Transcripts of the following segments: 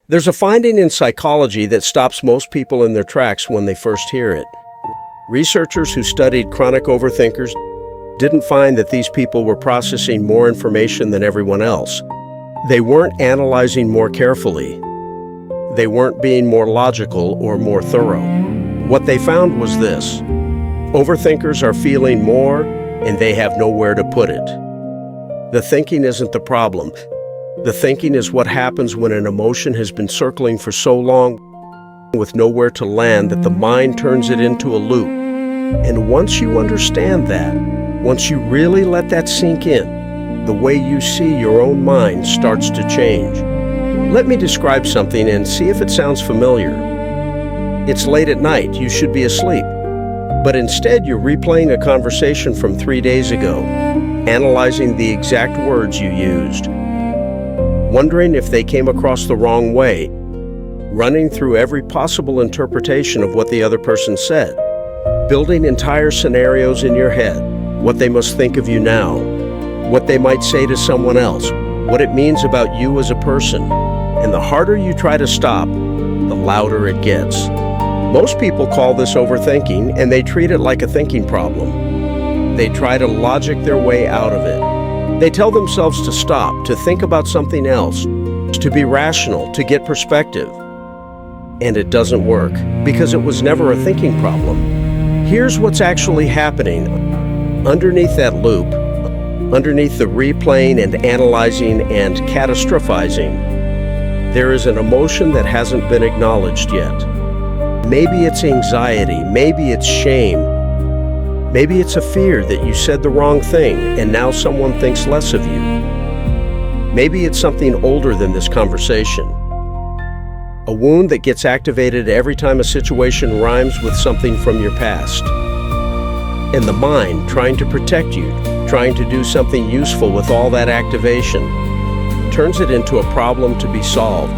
There's a finding in psychology that stops most people in their tracks when they first hear it. Researchers who studied chronic overthinkers didn't find that these people were processing more information than everyone else. They weren't analyzing more carefully. They weren't being more logical or more thorough. What they found was this: overthinkers are feeling more, and they have nowhere to put it. The thinking isn't the problem. The thinking is what happens when an emotion has been circling for so long with nowhere to land that the mind turns it into a loop. And once you understand that, once you really let that sink in, the way you see your own mind starts to change. Let me describe something and see if it sounds familiar. It's late at night, you should be asleep. But instead you're replaying a conversation from 3 days ago, analyzing the exact words you used, wondering if they came across the wrong way, running through every possible interpretation of what the other person said, building entire scenarios in your head, what they must think of you now, what they might say to someone else, what it means about you as a person. And the harder you try to stop, the louder it gets. Most people call this overthinking, and they treat it like a thinking problem. They try to logic their way out of it. They tell themselves to stop, to think about something else, to be rational, to get perspective. And it doesn't work, because it was never a thinking problem. Here's what's actually happening. Underneath that loop, underneath the replaying and analyzing and catastrophizing, there is an emotion that hasn't been acknowledged yet. Maybe it's anxiety, maybe it's shame, maybe it's a fear that you said the wrong thing and now someone thinks less of you. Maybe it's something older than this conversation. A wound that gets activated every time a situation rhymes with something from your past. And the mind, trying to protect you, trying to do something useful with all that activation, turns it into a problem to be solved.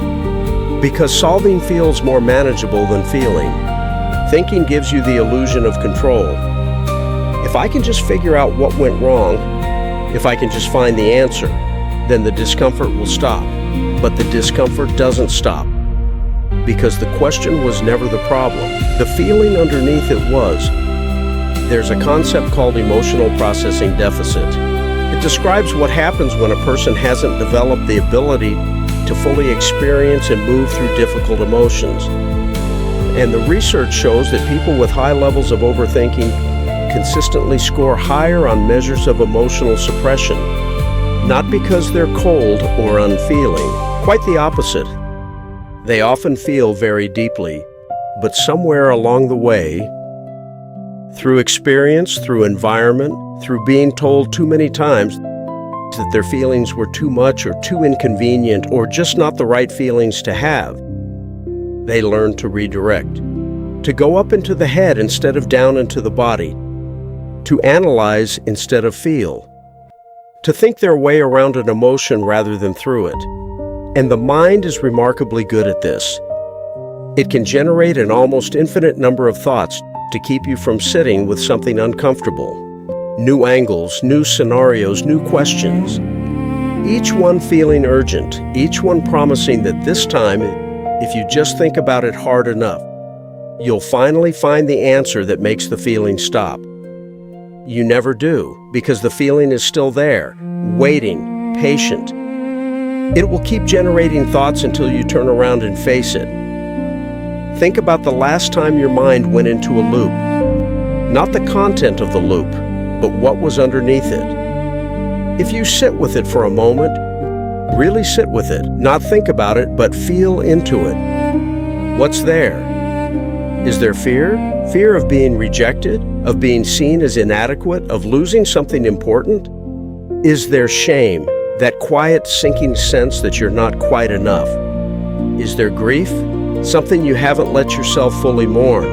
Because solving feels more manageable than feeling. Thinking gives you the illusion of control. If I can just figure out what went wrong, if I can just find the answer, then the discomfort will stop. But the discomfort doesn't stop. Because the question was never the problem. The feeling underneath it was. There's a concept called emotional processing deficit. It describes what happens when a person hasn't developed the ability to fully experience and move through difficult emotions. And the research shows that people with high levels of overthinking consistently score higher on measures of emotional suppression, not because they're cold or unfeeling. Quite the opposite. They often feel very deeply, but somewhere along the way, through experience, through environment, through being told too many times that their feelings were too much or too inconvenient or just not the right feelings to have, they learn to redirect, to go up into the head instead of down into the body, to analyze instead of feel, to think their way around an emotion rather than through it. And the mind is remarkably good at this. It can generate an almost infinite number of thoughts to keep you from sitting with something uncomfortable. New angles, new scenarios, new questions. Each one feeling urgent, each one promising that this time, if you just think about it hard enough, you'll finally find the answer that makes the feeling stop. You never do, because the feeling is still there, waiting, patient. It will keep generating thoughts until you turn around and face it. Think about the last time your mind went into a loop. Not the content of the loop, but what was underneath it. If you sit with it for a moment, really sit with it, not think about it, but feel into it. What's there? Is there fear? Fear of being rejected, of being seen as inadequate, of losing something important? Is there shame, that quiet sinking sense that you're not quite enough? Is there grief? Something you haven't let yourself fully mourn?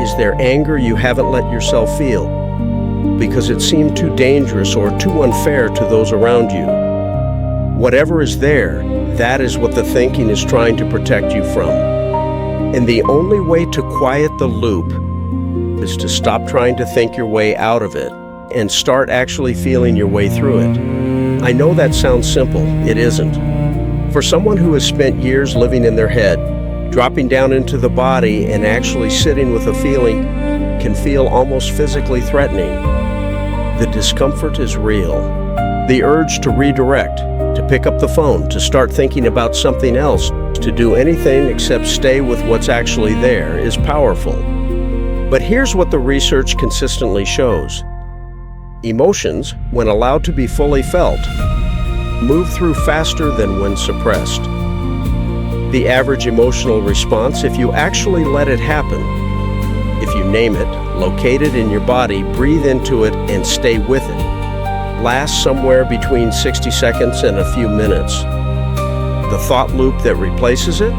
Is there anger you haven't let yourself feel because it seemed too dangerous or too unfair to those around you? Whatever is there, that is what the thinking is trying to protect you from. And the only way to quiet the loop is to stop trying to think your way out of it and start actually feeling your way through it. I know that sounds simple. It isn't. For someone who has spent years living in their head, dropping down into the body and actually sitting with a feeling can feel almost physically threatening. The discomfort is real. The urge to redirect, to pick up the phone, to start thinking about something else, to do anything except stay with what's actually there is powerful. But here's what the research consistently shows. Emotions, when allowed to be fully felt, move through faster than when suppressed. The average emotional response, if you actually let it happen, if you name it, locate it in your body, breathe into it, and stay with it, lasts somewhere between 60 seconds and a few minutes. The thought loop that replaces it,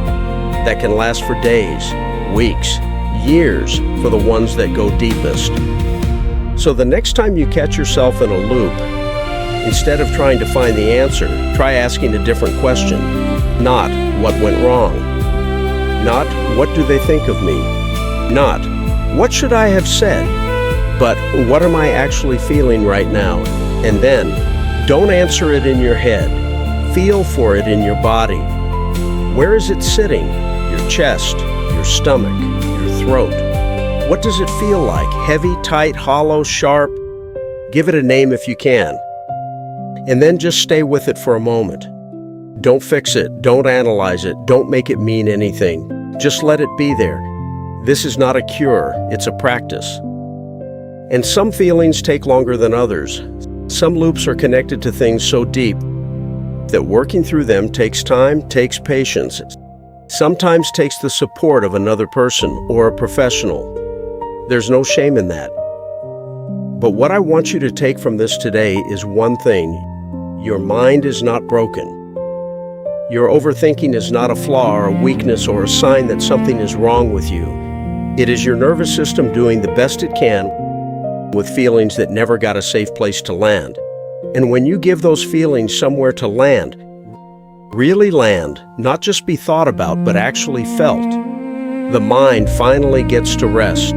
that can last for days, weeks, years for the ones that go deepest. So the next time you catch yourself in a loop, instead of trying to find the answer, try asking a different question. Not, what went wrong? Not, what do they think of me? Not, what should I have said? But, what am I actually feeling right now? And then, don't answer it in your head. Feel for it in your body. Where is it sitting? Your chest, your stomach, your throat. What does it feel like? Heavy, tight, hollow, sharp? Give it a name if you can. And then just stay with it for a moment. Don't fix it, don't analyze it, don't make it mean anything. Just let it be there. This is not a cure, it's a practice. And some feelings take longer than others. Some loops are connected to things so deep that working through them takes time, takes patience. Sometimes takes the support of another person or a professional. There's no shame in that. But what I want you to take from this today is one thing. Your mind is not broken. Your overthinking is not a flaw or a weakness or a sign that something is wrong with you. It is your nervous system doing the best it can with feelings that never got a safe place to land. And when you give those feelings somewhere to land, really land, not just be thought about, but actually felt, the mind finally gets to rest.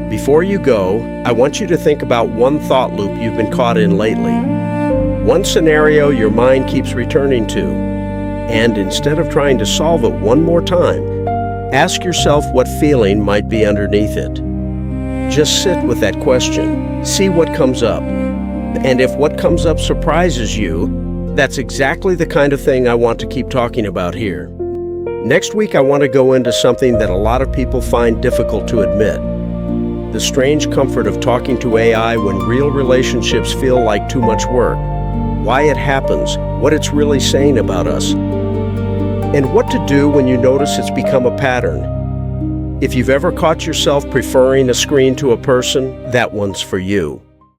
Before you go, I want you to think about one thought loop you've been caught in lately. One scenario your mind keeps returning to. And instead of trying to solve it one more time, ask yourself what feeling might be underneath it. Just sit with that question. See what comes up. And if what comes up surprises you, that's exactly the kind of thing I want to keep talking about here. Next week, I want to go into something that a lot of people find difficult to admit. The strange comfort of talking to AI when real relationships feel like too much work. Why it happens, what it's really saying about us, and what to do when you notice it's become a pattern. If you've ever caught yourself preferring a screen to a person, that one's for you.